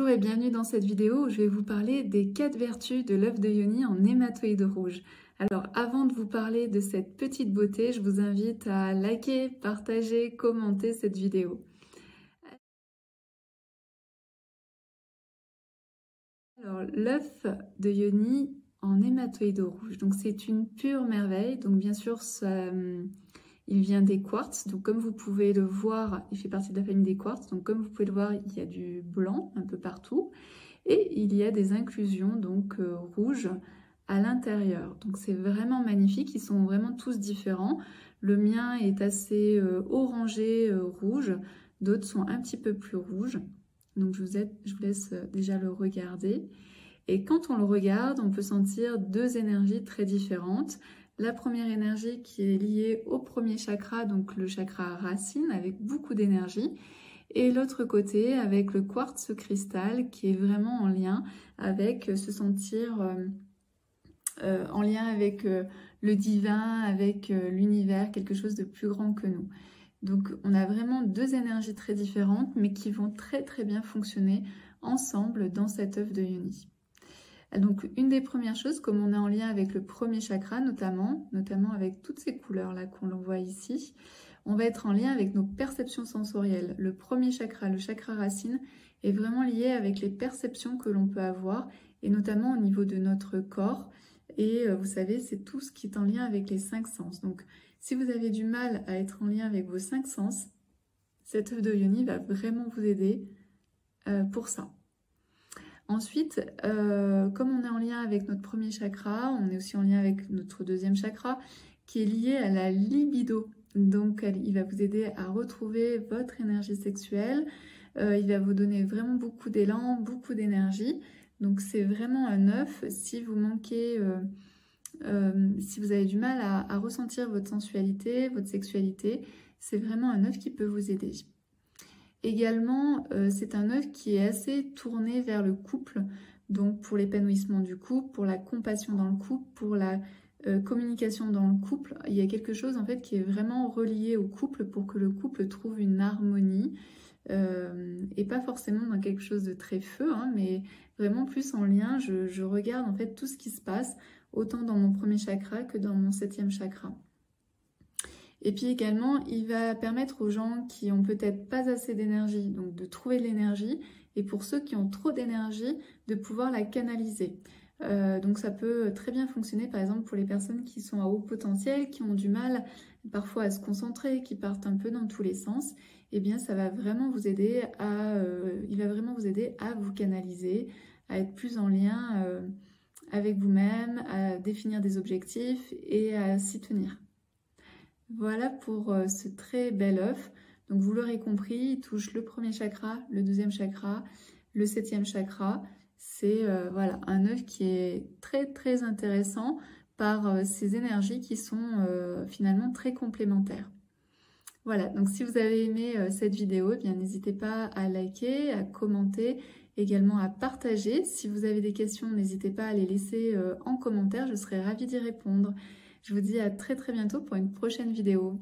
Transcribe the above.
Bonjour et bienvenue dans cette vidéo où je vais vous parler des 4 vertus de l'œuf de Yoni en hématoïde rouge. Alors avant de vous parler de cette petite beauté, je vous invite à liker, partager, commenter cette vidéo. Alors l'œuf de Yoni en hématoïde rouge, donc c'est une pure merveille. Donc bien sûr il vient des quartz, donc comme vous pouvez le voir, il fait partie de la famille des quartz, donc comme vous pouvez le voir, il y a du blanc un peu partout. Et il y a des inclusions donc rouges à l'intérieur. Donc c'est vraiment magnifique, ils sont vraiment tous différents. Le mien est assez orangé rouge, d'autres sont un petit peu plus rouges. Donc je vous laisse déjà le regarder. Et quand on le regarde, on peut sentir deux énergies très différentes. La première énergie qui est liée au premier chakra, donc le chakra racine avec beaucoup d'énergie. Et l'autre côté avec le quartz cristal qui est vraiment en lien avec se sentir en lien avec le divin, avec l'univers, quelque chose de plus grand que nous. Donc on a vraiment deux énergies très différentes mais qui vont très très bien fonctionner ensemble dans cet œuf de Yoni. Donc une des premières choses, comme on est en lien avec le premier chakra notamment avec toutes ces couleurs là qu'on voit ici, on va être en lien avec nos perceptions sensorielles. Le premier chakra, le chakra racine, est vraiment lié avec les perceptions que l'on peut avoir, et notamment au niveau de notre corps. Et vous savez, c'est tout ce qui est en lien avec les 5 sens. Donc, si vous avez du mal à être en lien avec vos 5 sens, cet œuf de Yoni va vraiment vous aider pour ça. Ensuite, comme on est en lien avec notre premier chakra, on est aussi en lien avec notre deuxième chakra, qui est lié à la libido. Donc, il va vous aider à retrouver votre énergie sexuelle. Il va vous donner vraiment beaucoup d'élan, beaucoup d'énergie. Donc, c'est vraiment un œuf. Si vous manquez, si vous avez du mal à ressentir votre sensualité, votre sexualité, c'est vraiment un œuf qui peut vous aider. Également, c'est un œuf qui est assez tourné vers le couple, donc pour l'épanouissement du couple, pour la compassion dans le couple, pour la communication dans le couple. Il y a quelque chose en fait qui est vraiment relié au couple pour que le couple trouve une harmonie et pas forcément dans quelque chose de très feu, hein, mais vraiment plus en lien. Je regarde en fait tout ce qui se passe autant dans mon premier chakra que dans mon 7e chakra. Et puis également, il va permettre aux gens qui ont peut-être pas assez d'énergie, donc de trouver de l'énergie, et pour ceux qui ont trop d'énergie, de pouvoir la canaliser. Donc ça peut très bien fonctionner par exemple pour les personnes qui sont à haut potentiel, qui ont du mal parfois à se concentrer, qui partent un peu dans tous les sens. Eh bien ça va vraiment vous aider il va vraiment vous aider à vous canaliser, à être plus en lien avec vous-même, à définir des objectifs et à s'y tenir. Voilà pour ce très bel œuf. Donc vous l'aurez compris, il touche le premier chakra, le deuxième chakra, le 7e chakra. C'est voilà, un œuf qui est très très intéressant par ces énergies qui sont finalement très complémentaires. Voilà, donc si vous avez aimé cette vidéo, eh bien n'hésitez pas à liker, à commenter, également à partager. Si vous avez des questions, n'hésitez pas à les laisser en commentaire, je serai ravie d'y répondre. Je vous dis à très très bientôt pour une prochaine vidéo.